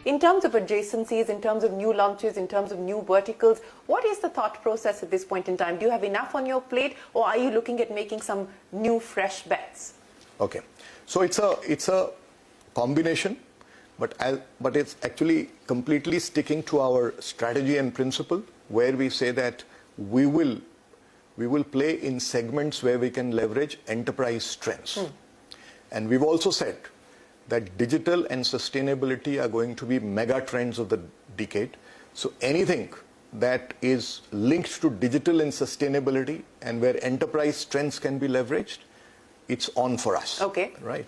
In terms of adjacencies, in terms of new launches, in terms of new verticals, what is the thought process at this point in time? Do you have enough on your plate, or are you looking at making some new fresh bets? Okay, so it's a combination, but it's actually completely sticking to our strategy and principle, where we say that we will play in segments where we can leverage enterprise strengths. And we've also said that digital and sustainability are going to be mega trends of the decade. So anything that is linked to digital and sustainability and where enterprise strengths can be leveraged, it's on for us. Okay. Right.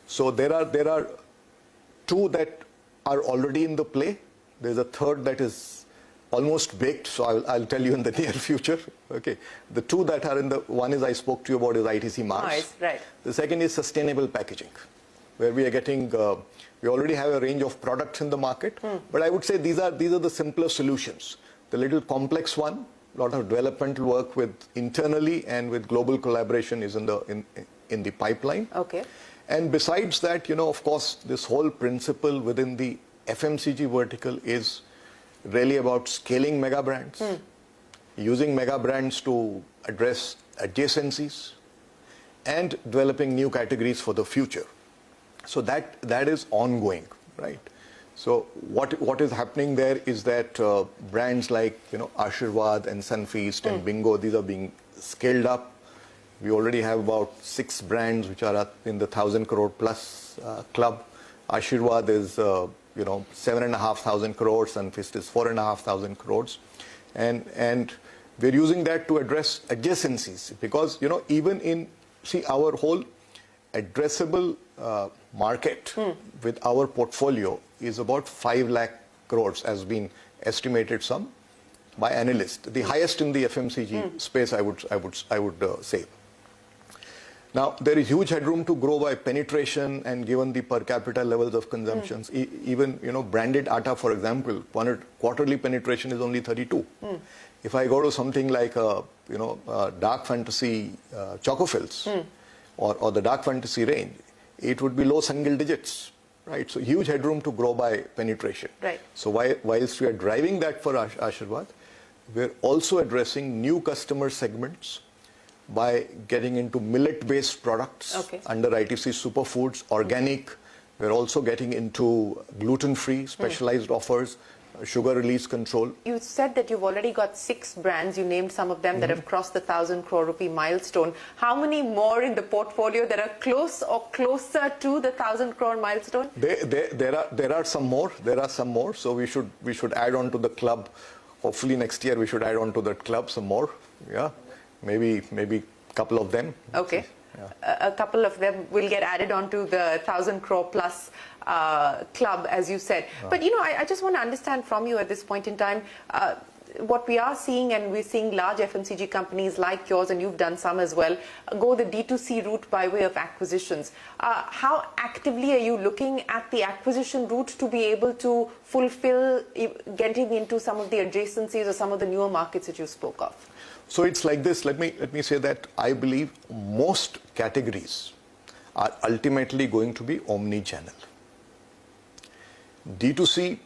So there are two that are already in the play. There's a third that is almost baked, so I'll tell you in the near future. Okay. The two that are in the, one is I spoke to you about is ITC Mars. Nice, right. The second is sustainable packaging, where we are getting, we already have a range of products in the market, but I would say these are the simpler solutions. The little complex one, a lot of developmental work with internally and with global collaboration is in the pipeline. Okay. And besides that, you know, of course, this whole principle within the FMCG vertical is really about scaling mega brands, using mega brands to address adjacencies, and developing new categories for the future. So that is ongoing, right? So what is happening there is that brands like, you know, Ashirwad and Sunfeast and Bingo, these are being scaled up. We already have about 6 brands which are up in the 1,000 crore plus club. Ashirwad is, you know, 7,500 crores, Sunfeast is 4,500 crores. And we're using that to address adjacencies because, you know, even in, see, our whole addressable market with our portfolio is about 5 lakh crores has been estimated some by analysts. The highest in the FMCG space, I would say. Now, there is huge headroom to grow by penetration, and given the per capita levels of consumptions, even, you know, branded atta, for example, quarterly penetration is only 32. If I go to something like, you know, dark fantasy Chocofills or the dark fantasy range, it would be low single digits, right? So huge headroom to grow by penetration. Right. So whilst we are driving that for Ashirwad, we're also addressing new customer segments by getting into millet-based products under ITC Superfoods, organic. We're also getting into gluten-free, specialized offers, sugar release control. You said that you've already got 6 brands. You named some of them that have crossed the 1,000 crore rupee milestone. How many more in the portfolio that are close or closer to the 1,000 crore milestone? There are some more. There are some more. So we should add on to the club. Hopefully next year we should add on to that club some more. Yeah. Maybe a couple of them. Okay. Yeah. A couple of them will get added onto the 1,000 crore plus club, as you said. But, you know, I just want to understand from you at this point in time, what we are seeing, and we're seeing large FMCG companies like yours, and you've done some as well, go the D2C route by way of acquisitions. How actively are you looking at the acquisition route to be able to fulfill getting into some of the adjacencies or some of the newer markets that you spoke of? So it's like this. Let me say that I believe most categories are ultimately going to be omni-channel. D2C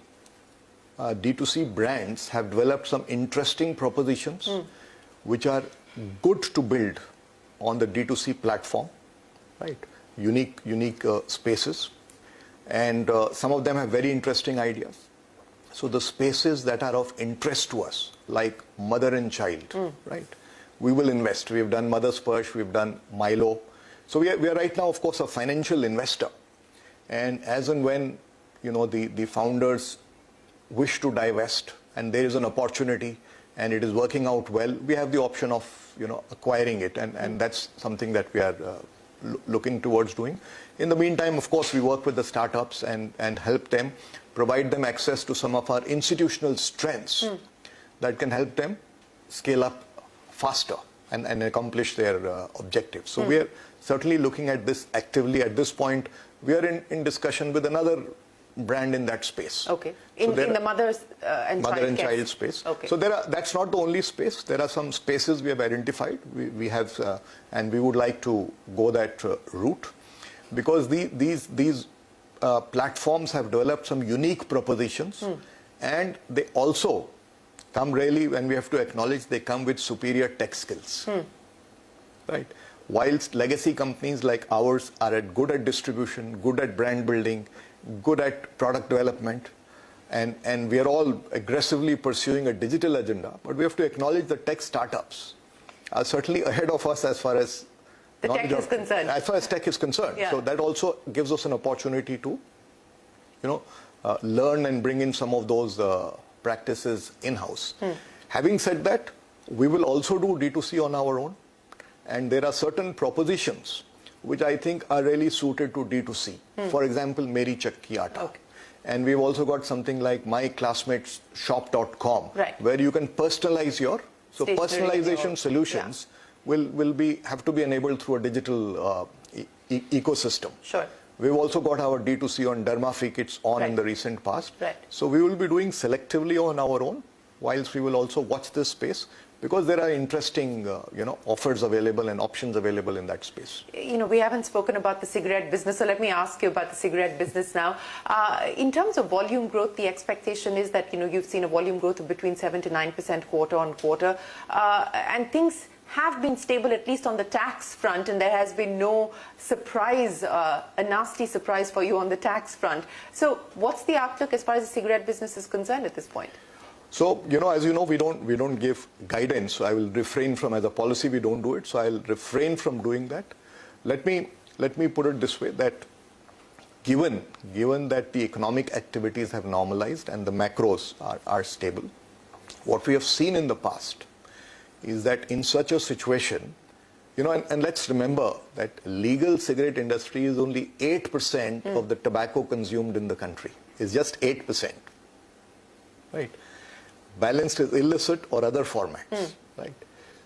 brands have developed some interesting propositions which are good to build on the D2C platform, right? Unique spaces, and some of them have very interesting ideas. So the spaces that are of interest to us, like mother and child, right? We will invest. We have done Mother's Purse, we've done Milo. So we are right now, of course, a financial investor. And as and when, you know, the founders wish to divest and there is an opportunity and it is working out well, we have the option of, you know, acquiring it. And that's something that we are looking towards doing. In the meantime, of course, we work with the startups and help them, provide them access to some of our institutional strengths that can help them scale up faster and accomplish their objectives. So we are certainly looking at this actively. At this point, we are in discussion with another brand in that space. Okay. In the mother and child space. Okay. So that's not the only space. There are some spaces we have identified. We have, and we would like to go that route, because these platforms have developed some unique propositions, and they also come really, when we have to acknowledge, they come with superior tech skills, right? Whilst legacy companies like ours are good at distribution, good at brand building, good at product development, and we are all aggressively pursuing a digital agenda, but we have to acknowledge the tech startups are certainly ahead of us as far as the tech is concerned. As far as tech is concerned. Yeah. So that also gives us an opportunity to, learn and bring in some of those practices in-house. Having said that, we will also do D2C on our own, and there are certain propositions which I think are really suited to D2C. For example, Meri Chakki Atta. Okay. And we've also got something like myclassmatesshop.com, right, where you can personalize your, so personalization solutions will have to be enabled through a digital ecosystem. Sure. We've also got our D2C on Derma-free kits in the recent past. Right. So we will be doing selectively on our own, whilst we will also watch this space, because there are interesting, offers available and options available in that space. We haven't spoken about the cigarette business, so let me ask you about the cigarette business now. In terms of volume growth, the expectation is that, you've seen a volume growth of between 7 to 9% quarter on quarter, and things have been stable, at least on the tax front, and there has been no surprise, a nasty surprise for you on the tax front. So what's the outlook as far as the cigarette business is concerned at this point? So, as you know, we don't give guidance. So I will refrain from, as a policy, we don't do it. So I'll refrain from doing that. Let me put it this way, that given that the economic activities have normalized and the macros are stable, what we have seen in the past is that in such a situation, and let's remember that legal cigarette industry is only 8% of the tobacco consumed in the country. It's just 8%, right? Balanced is illicit or other formats, right?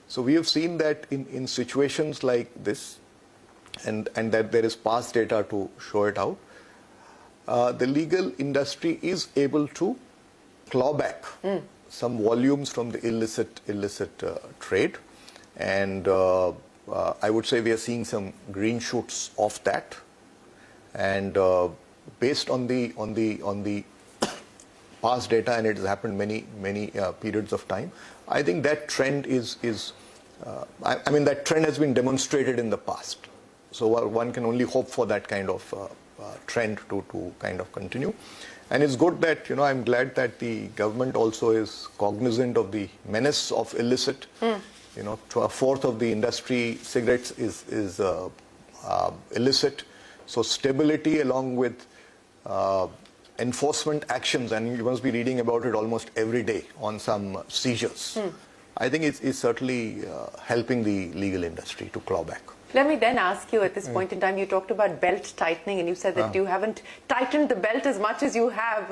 So we have seen that in situations like this, and that there is past data to show it out, the legal industry is able to claw back some volumes from the illicit trade, and I would say we are seeing some green shoots of that, and based on the past data, and it has happened many periods of time, I think that trend that trend has been demonstrated in the past. So one can only hope for that kind of trend to kind of continue. And it's good that, I'm glad that the government also is cognizant of the menace of illicit. To a fourth of the industry, cigarettes is illicit. So stability along with enforcement actions, and you must be reading about it almost every day on some seizures. I think it's certainly helping the legal industry to claw back. Let me then ask you, at this point in time, you talked about belt tightening, and you said that you haven't tightened the belt as much as you have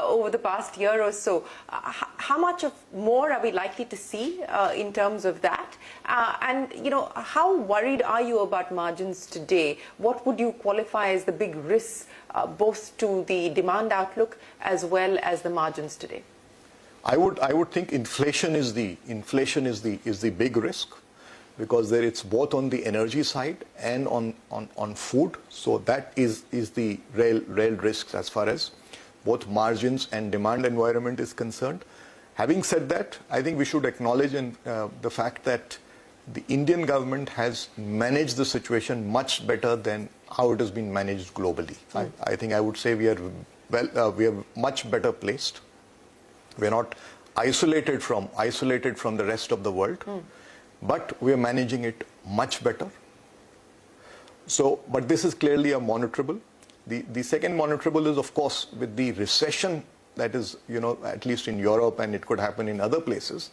over the past year or so. How much more are we likely to see in terms of that? And, how worried are you about margins today? What would you qualify as the big risks, both to the demand outlook as well as the margins today? I would think inflation is the big risk, because it's both on the energy side and on food. So that is the real risks as far as both margins and demand environment is concerned. Having said that, I think we should acknowledge the fact that the Indian government has managed the situation much better than how it has been managed globally. I think I would say we are much better placed. We are not isolated from the rest of the world. But we are managing it much better. So, but this is clearly a monitorable. The second monitorable is, of course, with the recession that is, at least in Europe, and it could happen in other places,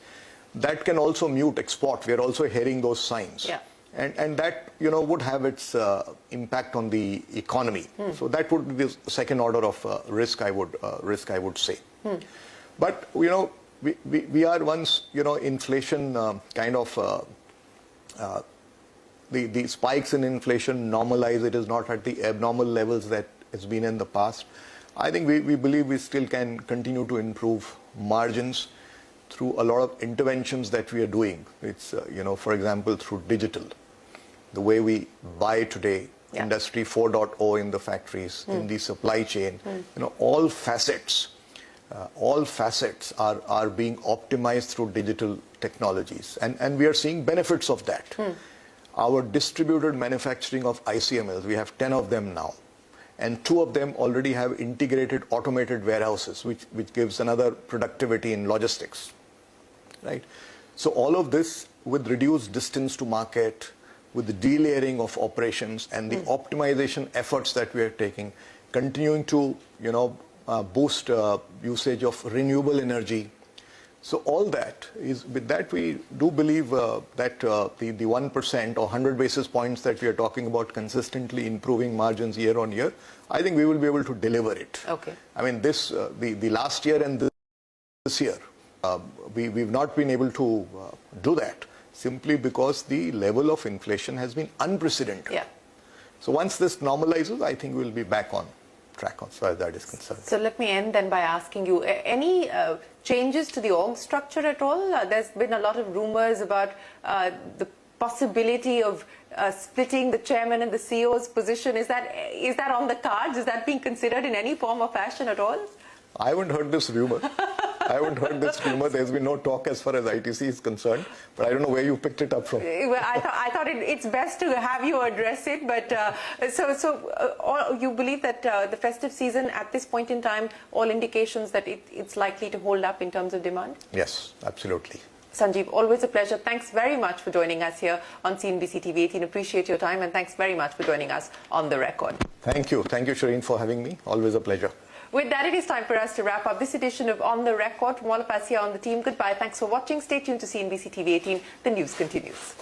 that can also mute export. We are also hearing those signs. Yeah. And that, would have its impact on the economy. So that would be the second order of risk, I would say. But, we are once, inflation the spikes in inflation normalize. It is not at the abnormal levels that it's been in the past. I think we believe we still can continue to improve margins through a lot of interventions that we are doing. It's, for example, through digital. The way we buy today Industry 4.0 in the factories, in the supply chain. All facets are being optimized through digital technologies, and we are seeing benefits of that. Our distributed manufacturing of ICMLs, we have 10 of them now, and 2 of them already have integrated automated warehouses, which gives another productivity in logistics, right? So all of this with reduced distance to market, with the delayering of operations and the optimization efforts that we are taking, continuing to boost usage of renewable energy. So all that is, with that we do believe that the 1% or 100 basis points that we are talking about consistently improving margins year on year, I think we will be able to deliver it. Okay. I mean, this the last year and this year, we've not been able to do that simply because the level of inflation has been unprecedented. Yeah. So once this normalizes, I think we'll be back on track as far as that is concerned. So let me end then by asking you, any changes to the org structure at all? There's been a lot of rumors about the possibility of splitting the chairman and the CEO's position. Is that on the cards? Is that being considered in any form or fashion at all? I haven't heard this rumor. There's been no talk as far as ITC is concerned, but I don't know where you picked it up from. Well, I thought it's best to have you address it, but you believe that the festive season at this point in time, all indications that it's likely to hold up in terms of demand? Yes, absolutely. Sanjiv, always a pleasure. Thanks very much for joining us here on CNBC-TV18. Appreciate your time, and thanks very much for joining us on The Record. Thank you, Shereen, for having me. Always a pleasure. With that, it is time for us to wrap up this edition of On The Record. From all of us here on the team, goodbye. Thanks for watching. Stay tuned to CNBC-TV18. The news continues.